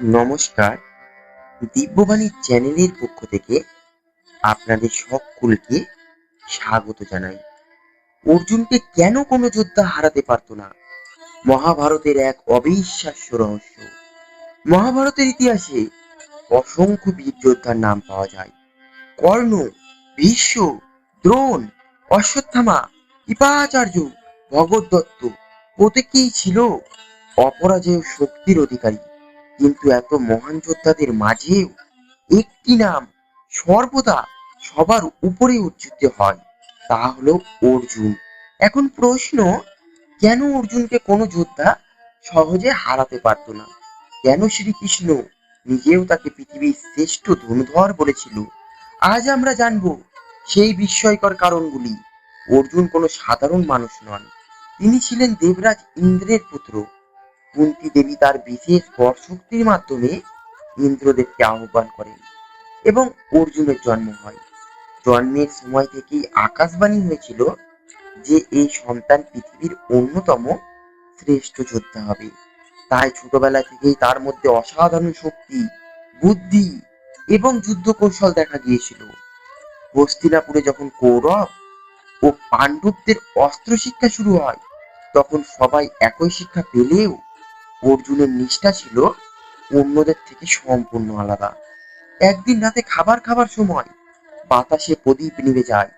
নমস্কার। দিব্যবাণী চ্যানেলের পক্ষ থেকে আপনাদের সকলকে স্বাগত জানাই। অর্জুনকে কেন কোনো যোদ্ধা হারাতে পারত না? মহাভারতের এক অবিশ্বাস্য রহস্য। মহাভারতের ইতিহাসে অসংখ্য বীর যোদ্ধার নাম পাওয়া যায়। কর্ণ, ভীষ্ম, দ্রোণ, অশ্বত্থামা, কৃপাচার্য, ভগদত্ত প্রত্যেকেই ছিল অপরাজেয় শক্তির অধিকারী। কিন্তু এত মহান যোদ্ধাদের মাঝেও একটি নাম সর্বদা সবার উপরে উচ্চারিত হয়, তা হলো অর্জুন। এখন প্রশ্ন, কেন অর্জুনকে কোনো যোদ্ধা সহজে হারাতে পারত না? কেন শ্রীকৃষ্ণ নিজেও তাকে পৃথিবীর শ্রেষ্ঠ ধনুধর বলেছিল? আজ আমরা জানব সেই বিস্ময়কর কারণগুলি। অর্জুন কোনো সাধারণ মানুষ নন, তিনি ছিলেন দেবরাজ ইন্দ্রের পুত্র। কুন্তী দেবী তার বিশেষ বরশক্তির মাধ্যমে ইন্দ্রদেবকে আহ্বান করেন এবং অর্জুনের জন্ম হয়। জন্মের সময় থেকেই আকাশবাণী হয়েছিল যে এই সন্তান পৃথিবীর অন্যতম শ্রেষ্ঠ যোদ্ধা হবে। তাই ছোটবেলা থেকেই তার মধ্যে অসাধারণ শক্তি, বুদ্ধি এবং যুদ্ধ কৌশল দেখা গিয়েছিল। হস্তিনাপুরে যখন কৌরব ও পাণ্ডবদের অস্ত্র শিক্ষা শুরু হয়, তখন সবাই একই শিক্ষা পেলেও অর্জুনের নিষ্ঠা ছিল অন্যদের থেকে সম্পূর্ণ আলাদা। একদিন রাতে খাবার খাবার সময় বাতাসে প্রদীপ নিভে যায়।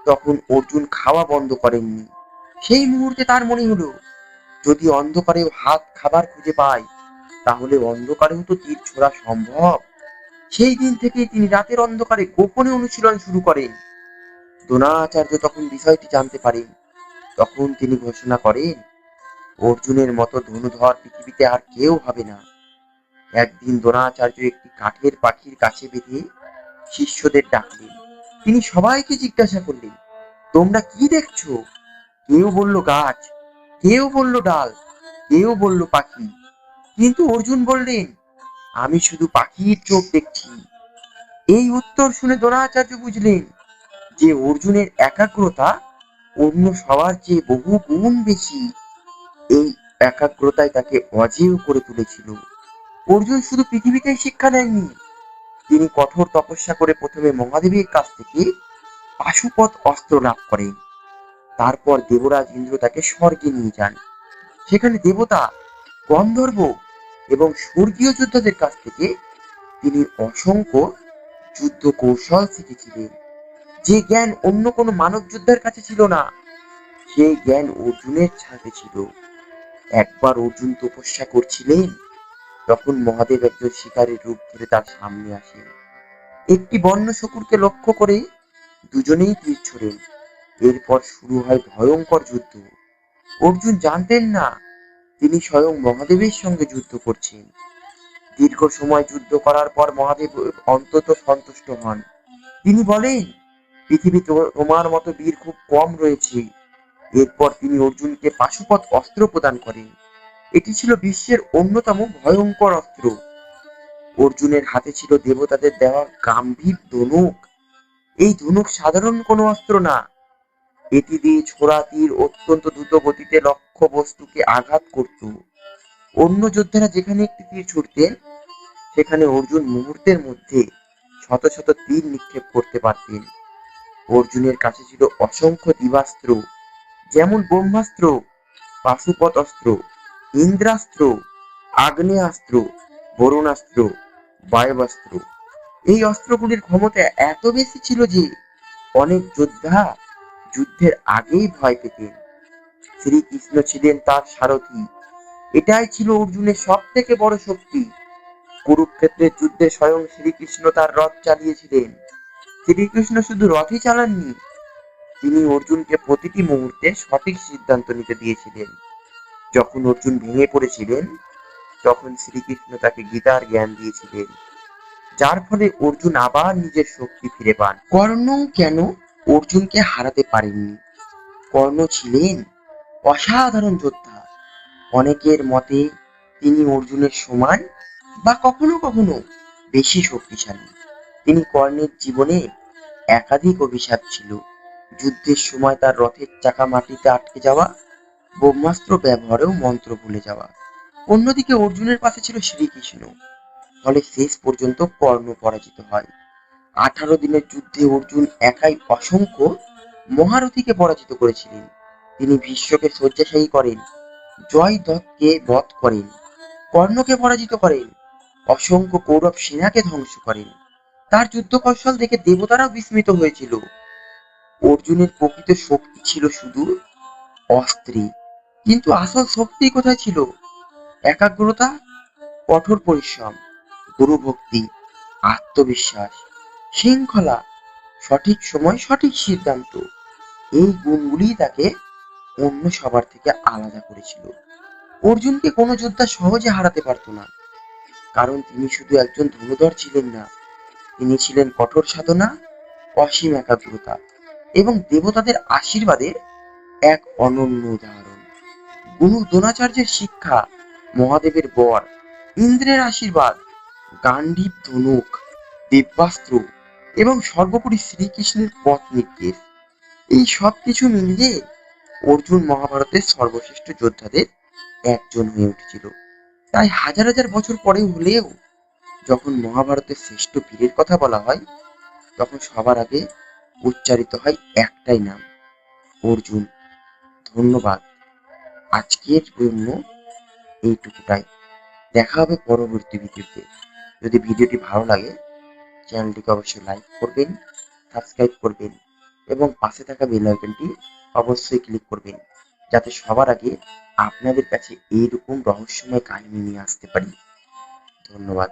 তখন অর্জুন খাওয়া বন্ধ করেননি। সেই মুহূর্তে তার মনে হলো, যদি অন্ধকারেও হাত খাবার খুঁজে পায়, তাহলে অন্ধকারেও তো তীর ছোড়া সম্ভব। সেই দিন থেকেই তিনি রাতের অন্ধকারে গোপনে অনুশীলন শুরু করেন। দ্রোণাচার্য তখন বিষয়টি জানতে পারেন। তখন তিনি ঘোষণা করেন, অর্জুনের মতো ধনুধর পৃথিবীতে আর কেউ হবে না। একদিন দ্রোণাচার্য একটি কাঠের পাখির কাছে বেঁধে শিষ্যদের ডাকলেন। তিনি সবাইকে জিজ্ঞাসা করলেন, তোমরা কি দেখছো? কেউ বলল গাছ, কেউ বলল ডাল, কেউ বলল পাখি, কিন্তু অর্জুন বললেন, আমি শুধু পাখির চোখ দেখছি। এই উত্তর শুনে দ্রোণাচার্য বুঝলেন যে অর্জুনের একাগ্রতা অন্য সবার চেয়ে বহু গুণ বেশি। এই একাগ্রতাই তাকে অজেয় করে তুলেছিল। অর্জুন শুধু পৃথিবীতেই শিক্ষা নেননি, তিনি কঠোর তপস্যা করে প্রথমে মহাদেবের কাছ থেকে পাশুপত অস্ত্র লাভ করেন। তারপর দেবরাজ ইন্দ্র তাকে স্বর্গে নিয়ে যান। সেখানে দেবতা, গন্ধর্ব এবং স্বর্গীয় যোদ্ধাদের কাছ থেকে তিনি অসংখ্য যুদ্ধ কৌশল শিখেছিলেন, যে জ্ঞান অন্য কোনো মানব যোদ্ধার কাছে ছিল না। সেই জ্ঞান অর্জুনের সাথে ছিল। একবার অর্জুন তপস্যা করছিলেন, তখন মহাদেব একজন শিকারীর রূপ ধরে তার সামনে আসেন। একটি বন্য শকুরকে লক্ষ্য করে দুজনেই তীর ছোড়েন। এরপর শুরু হয় ভয়ঙ্কর যুদ্ধ। অর্জুন জানতেন না তিনি স্বয়ং মহাদেবের সঙ্গে যুদ্ধ করছেন। দীর্ঘ সময় যুদ্ধ করার পর মহাদেব অন্তত সন্তুষ্ট হন। তিনি বলেন, পৃথিবীতে তোমার মতো বীর খুব কম রয়েছে। এরপর তিনি অর্জুনকে পাশুপত অস্ত্র প্রদান করেন। এটি ছিল বিশ্বের অন্যতম ভয়ঙ্কর অস্ত্র। অর্জুনের হাতে ছিল দেবতাদের দেওয়া গাম্ভীর ধনুক। এই ধনুক সাধারণ কোনো অস্ত্র না, এটি দিয়ে ছোড়া তীর অত্যন্ত দ্রুত গতিতে লক্ষ্য বস্তুকে আঘাত করত। অন্য যোদ্ধারা যেখানে একটি তীর ছুড়তেন, সেখানে অর্জুন মুহূর্তের মধ্যে শত শত তীর নিক্ষেপ করতে পারতেন। অর্জুনের কাছে ছিল অসংখ্য দিবাস্ত্র, যেমন ব্রহ্মাস্ত্র, পাশুপত অস্ত্র, ইন্দ্রাস্ত্র, আগ্নেয়াস্ত্র, বরুণাস্ত্র, বায়ুবাস্ত্র। এই অস্ত্রগুলির ক্ষমতা এত বেশি ছিল যে অনেক যোদ্ধা যুদ্ধের আগেই ভয় পেতেন। শ্রীকৃষ্ণ ছিলেন তার সারথি। এটাই ছিল অর্জুনের সব থেকে বড় শক্তি। কুরুক্ষেত্রের যুদ্ধে স্বয়ং শ্রীকৃষ্ণ তার রথ চালিয়েছিলেন। শ্রীকৃষ্ণ শুধু রথই চালাননি, তিনি অর্জুনকে প্রতিটি মুহূর্তে সঠিক সিদ্ধান্ত নিতে দিয়েছিলেন। যখন অর্জুন ভেঙে পড়েছিলেন, তখন শ্রীকৃষ্ণ তাকে গীতার জ্ঞান দিয়েছিলেন, যার ফলে অর্জুন আবার নিজের শক্তি ফিরে পান। কর্ণ কেন অর্জুনকে হারাতে পারেননি? কর্ণ ছিলেন অসাধারণ যোদ্ধা। অনেকের মতে তিনি অর্জুনের সমান বা কখনো কখনো বেশি শক্তিশালী। তিনি কর্ণের জীবনে একাধিক অভিশাপ ছিল। যুদ্ধের সময় তার রথের চাকা মাটিতে আটকে যাওয়া, ব্রহ্মাস্ত্র ব্যবহারেও মন্ত্র ভুলে যাওয়া। অন্যদিকে অর্জুনের পাশে ছিল শ্রীকৃষ্ণ। ফলে শেষ পর্যন্ত কর্ণ পরাজিত হয়। 18 দিনের যুদ্ধে অর্জুন একাই অসংখ্য মহারথীকে পরাজিত করেছিলেন। তিনি ভীষ্মকে শয্যাশায়ী করেন, জয়দ্রথকে বধ করেন, কর্ণকে পরাজিত করেন, অসংখ্য কৌরব সেনাকে ধ্বংস করেন। তার যুদ্ধ কৌশল দেখে দেবতারাও বিস্মিত হয়েছিল। অর্জুনের প্রকৃত শক্তি ছিল শুধু অস্ত্রে, কিন্তু আসল শক্তি কোথায় ছিল? একাগ্রতা, কঠোর পরিশ্রম, গুরুভক্তি, আত্মবিশ্বাস, শৃঙ্খলা, সঠিক সময় সঠিক সিদ্ধান্ত। এই গুণগুলি তাকে অন্য সবার থেকে আলাদা করেছিল। অর্জুনকে কোনো যোদ্ধা সহজে হারাতে পারত না, কারণ তিনি শুধু একজন ধনুধর ছিলেন না, তিনি ছিলেন কঠোর সাধনা, অসীম একাগ্রতা এবং দেবতাদের আশীর্বাদের এক অনন্য উদাহরণ। গুরু দ্রোণাচার্যের শিক্ষা, মহাদেবের বর, ইন্দ্রের আশীর্বাদ, গান্ডীব ধনুক, দিব্যাস্ত্র এবং সর্বোপরি শ্রীকৃষ্ণের পথ নির্দেশ, এই সব কিছু মিলিয়ে অর্জুন মহাভারতের সর্বশ্রেষ্ঠ যোদ্ধাদের একজন হয়ে উঠেছিল। তাই হাজার হাজার বছর পরে হলেও যখন মহাভারতের শ্রেষ্ঠ বীরের কথা বলা হয়, তখন সবার আগে উচ্চারিত হয় একটাই নাম, অর্জুন। ধন্যবাদ। আজকের জন্য এইটুকুটাই। দেখা হবে পরবর্তী ভিডিওতে। যদি ভিডিওটি ভালো লাগে চ্যানেলটিকে অবশ্যই লাইক করবেন, সাবস্ক্রাইব করবেন এবং পাশে থাকা বেল আইকনটি অবশ্যই ক্লিক করবেন, যাতে সবার আগে আপনাদের কাছে এইরকম রহস্যময় কাহিনী নিয়ে আসতে পারি। ধন্যবাদ।